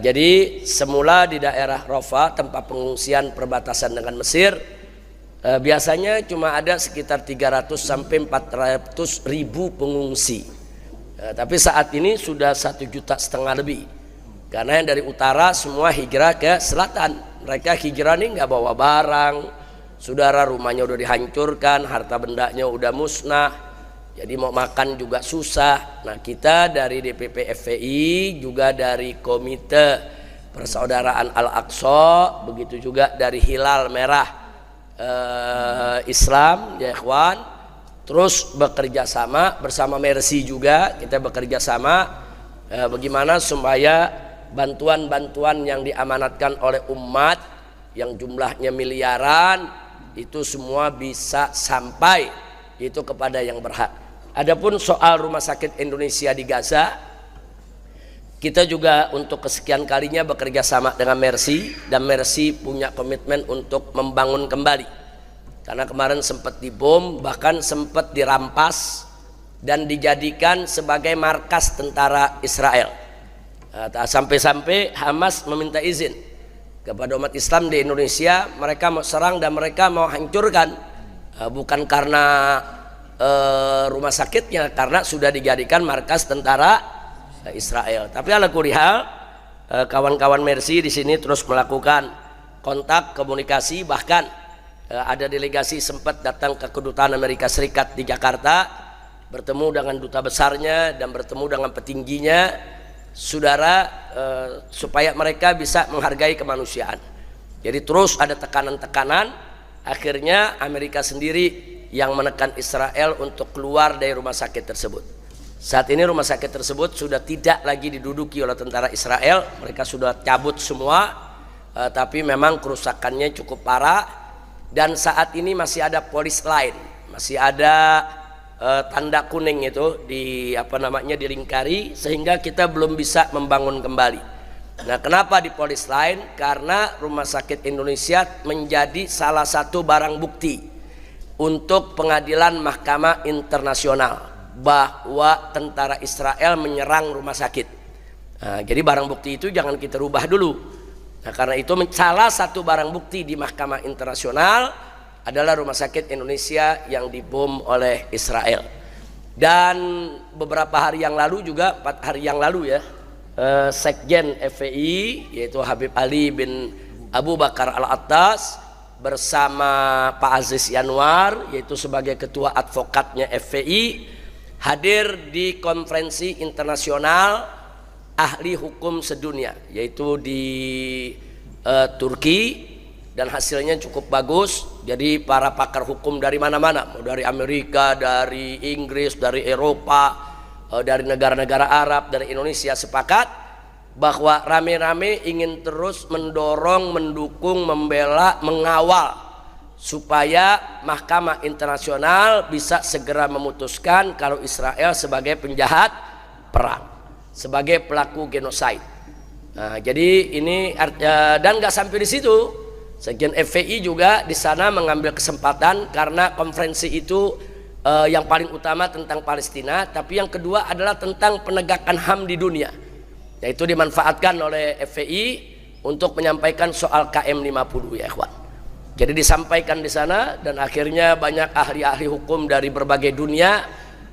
Jadi semula di daerah Rafah, tempat pengungsian perbatasan dengan Mesir, biasanya cuma ada sekitar 300 sampai 400 ribu pengungsi. Tapi saat ini sudah 1,5 juta lebih. Karena yang dari utara semua hijrah ke selatan. Mereka hijrah nih nggak bawa barang, saudara, rumahnya udah dihancurkan, harta bendanya udah musnah. Jadi mau makan juga susah. Nah, kita dari DPP FPI, juga dari Komite Persaudaraan Al-Aqsa, begitu juga dari Hilal Merah Islam, ya ikhwan, terus bekerja sama bersama Mercy juga. Kita bekerja sama bagaimana supaya bantuan-bantuan yang diamanatkan oleh umat yang jumlahnya miliaran itu semua bisa sampai itu kepada yang berhak. Adapun soal rumah sakit Indonesia di Gaza, kita juga untuk kesekian kalinya bekerja sama dengan Mercy, dan Mercy punya komitmen untuk membangun kembali. Karena kemarin sempat dibom, bahkan sempat dirampas dan dijadikan sebagai markas tentara Israel. Sampai-sampai Hamas meminta izin kepada umat Islam di Indonesia, mereka mau serang dan mereka mau hancurkan, bukan karena rumah sakitnya, karena sudah dijadikan markas tentara Israel. Tapi ala kulli hal, kawan-kawan Mercy di sini terus melakukan kontak komunikasi, bahkan ada delegasi sempat datang ke kedutaan Amerika Serikat di Jakarta, bertemu dengan duta besarnya dan bertemu dengan petingginya, saudara, supaya mereka bisa menghargai kemanusiaan. Jadi terus ada tekanan-tekanan, akhirnya Amerika sendiri yang menekan Israel untuk keluar dari rumah sakit tersebut. Saat ini rumah sakit tersebut sudah tidak lagi diduduki oleh tentara Israel, mereka sudah cabut semua, tapi memang kerusakannya cukup parah. Dan saat ini masih ada polis lain, masih ada tanda kuning itu dilingkari, sehingga kita belum bisa membangun kembali. Nah, kenapa di polis lain? Karena rumah sakit Indonesia menjadi salah satu barang bukti untuk pengadilan Mahkamah Internasional bahwa tentara Israel menyerang rumah sakit. Nah, jadi barang bukti itu jangan kita rubah dulu. Nah, karena itu salah satu barang bukti di Mahkamah Internasional adalah rumah sakit Indonesia yang dibom oleh Israel. Dan beberapa hari yang lalu juga, 4 hari yang lalu ya, Sekjen FPI yaitu Habib Ali bin Abu Bakar Al-Attas bersama Pak Aziz Yanwar, yaitu sebagai ketua advokatnya FPI, hadir di konferensi internasional ahli hukum sedunia, yaitu di Turki, dan hasilnya cukup bagus. Jadi para pakar hukum dari mana-mana, dari Amerika, dari Inggris, dari Eropa, dari negara-negara Arab, dari Indonesia, sepakat bahwa rame-rame ingin terus mendorong, mendukung, membela, mengawal supaya Mahkamah Internasional bisa segera memutuskan kalau Israel sebagai penjahat perang, sebagai pelaku genosid. Nah, jadi ini dan nggak sampai di situ, Sekjen FPI juga di sana mengambil kesempatan, karena konferensi itu yang paling utama tentang Palestina, tapi yang kedua adalah tentang penegakan HAM di dunia. Yaitu dimanfaatkan oleh FPI untuk menyampaikan soal KM50 ya ikhwan. Jadi disampaikan di sana, dan akhirnya banyak ahli-ahli hukum dari berbagai dunia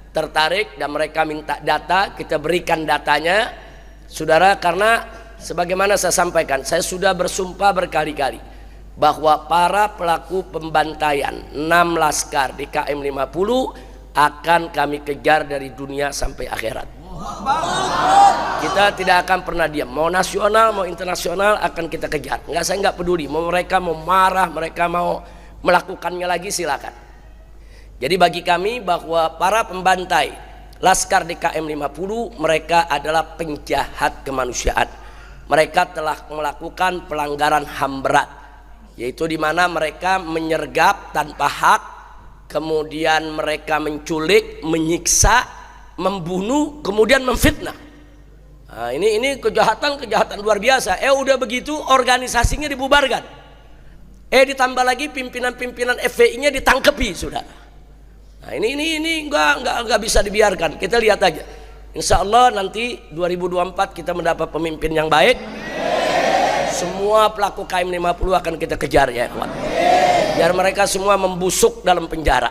tertarik dan mereka minta data, kita berikan datanya, saudara. Karena sebagaimana saya sampaikan, saya sudah bersumpah berkali-kali bahwa para pelaku pembantaian 6 laskar di KM50 akan kami kejar dari dunia sampai akhirat. Kita tidak akan pernah diam, mau nasional mau internasional akan kita kejar. Saya nggak peduli, mau mereka mau marah, mereka mau melakukannya lagi, silakan. Jadi bagi kami bahwa para pembantai laskar di KM50 mereka adalah penjahat kemanusiaan. Mereka telah melakukan pelanggaran HAM berat, yaitu di mana mereka menyergap tanpa hak, kemudian mereka menculik, menyiksa, membunuh, kemudian memfitnah. Nah, ini kejahatan luar biasa. Udah begitu organisasinya dibubarkan. Ditambah lagi pimpinan-pimpinan FPI-nya ditangkepi, saudara. Nah, ini nggak bisa dibiarkan. Kita lihat aja. Insya Allah nanti 2024 kita mendapat pemimpin yang baik. Semua pelaku KM50 akan kita kejar ya kawan. Biar mereka semua membusuk dalam penjara.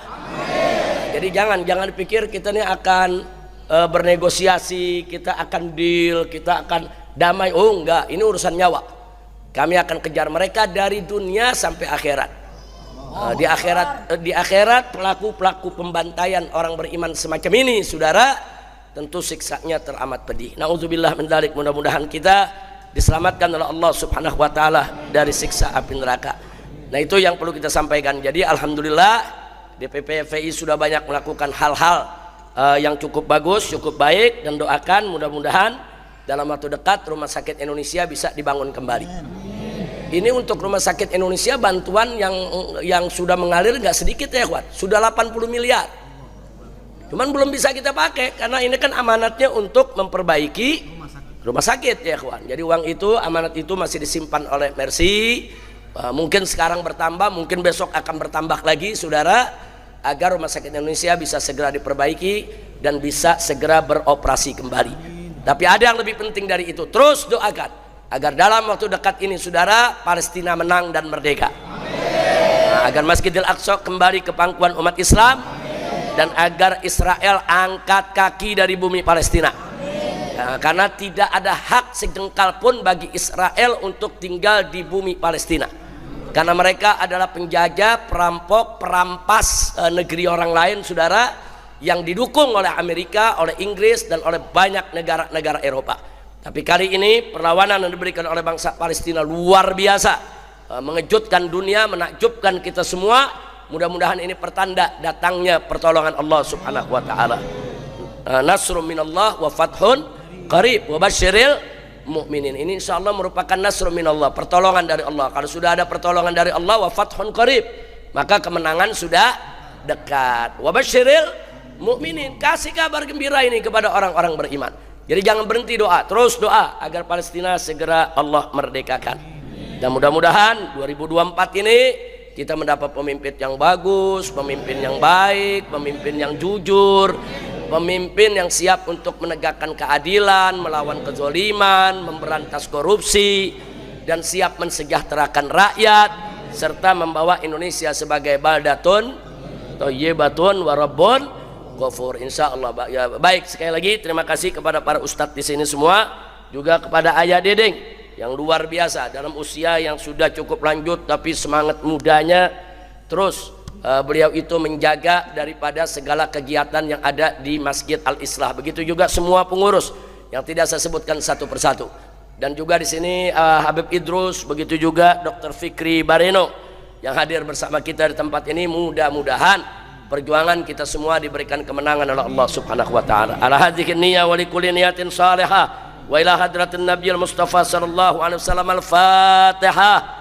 Jadi jangan dipikir kita ini akan bernegosiasi, kita akan deal, kita akan damai. Oh enggak, ini urusan nyawa. Kami akan kejar mereka dari dunia sampai akhirat. Di akhirat pelaku pembantaian orang beriman semacam ini, saudara, tentu siksanya teramat pedih. Nauzubillah min dzalik. Mudah-mudahan kita diselamatkan oleh Allah Subhanahu wa taala dari siksa api neraka. Nah, itu yang perlu kita sampaikan. Jadi alhamdulillah DPP FPI sudah banyak melakukan hal-hal yang cukup bagus, cukup baik, dan doakan mudah-mudahan dalam waktu dekat Rumah Sakit Indonesia bisa dibangun kembali. Ini untuk Rumah Sakit Indonesia bantuan yang sudah mengalir nggak sedikit ya kawan, sudah 80 miliar. Cuman belum bisa kita pakai karena ini kan amanatnya untuk memperbaiki rumah sakit ya kawan. Jadi uang itu, amanat itu masih disimpan oleh Mercy. Mungkin sekarang bertambah, mungkin besok akan bertambah lagi saudara, agar Rumah Sakit Indonesia bisa segera diperbaiki dan bisa segera beroperasi kembali. Tapi ada yang lebih penting dari itu, terus doakan agar dalam waktu dekat ini saudara, Palestina menang dan merdeka. Agar Masjidil Aqsa kembali ke pangkuan umat Islam, dan agar Israel angkat kaki dari bumi Palestina. Karena tidak ada hak sejengkal pun bagi Israel untuk tinggal di bumi Palestina. Karena mereka adalah penjajah, perampok, perampas negeri orang lain saudara, yang didukung oleh Amerika, oleh Inggris, dan oleh banyak negara-negara Eropa. Tapi kali ini perlawanan yang diberikan oleh bangsa Palestina luar biasa, mengejutkan dunia, menakjubkan kita semua. Mudah-mudahan ini pertanda datangnya pertolongan Allah Subhanahu wa taala. Nasrun minallah wa fathun qarib wa basyiril mu'minin. Ini insyaallah merupakan nasrun minallah, pertolongan dari Allah. Kalau sudah ada pertolongan dari Allah, wa fathun qarib, maka kemenangan sudah dekat. Wa basyiril mu'minin, kasih kabar gembira ini kepada orang-orang beriman. Jadi jangan berhenti doa, terus doa agar Palestina segera Allah merdekakan. Dan mudah-mudahan 2024 ini kita mendapat pemimpin yang bagus, pemimpin yang baik, pemimpin yang jujur, pemimpin yang siap untuk menegakkan keadilan, melawan kezaliman, memberantas korupsi, dan siap mensejahterakan rakyat, serta membawa Indonesia sebagai baldatun thayyibatun wa rabbun ghafur, insyaallah. Ya, baik, sekali lagi terima kasih kepada para ustadz di sini semua, juga kepada Ayah Dedeng yang luar biasa dalam usia yang sudah cukup lanjut, tapi semangat mudanya terus beliau itu menjaga daripada segala kegiatan yang ada di Masjid Al-Islah. Begitu juga semua pengurus yang tidak saya sebutkan satu persatu, dan juga di sini Habib Idrus, begitu juga Dr. Fikri Bareno yang hadir bersama kita di tempat ini. Mudah-mudahan perjuangan kita semua diberikan kemenangan oleh Allah Subhanahu wa taala. Ala hadhihi niyyah wa likulli niyatin salihah wa ila hadratin nabiyil mustafa sallallahu alaihi wasallam. Al-Fatihah.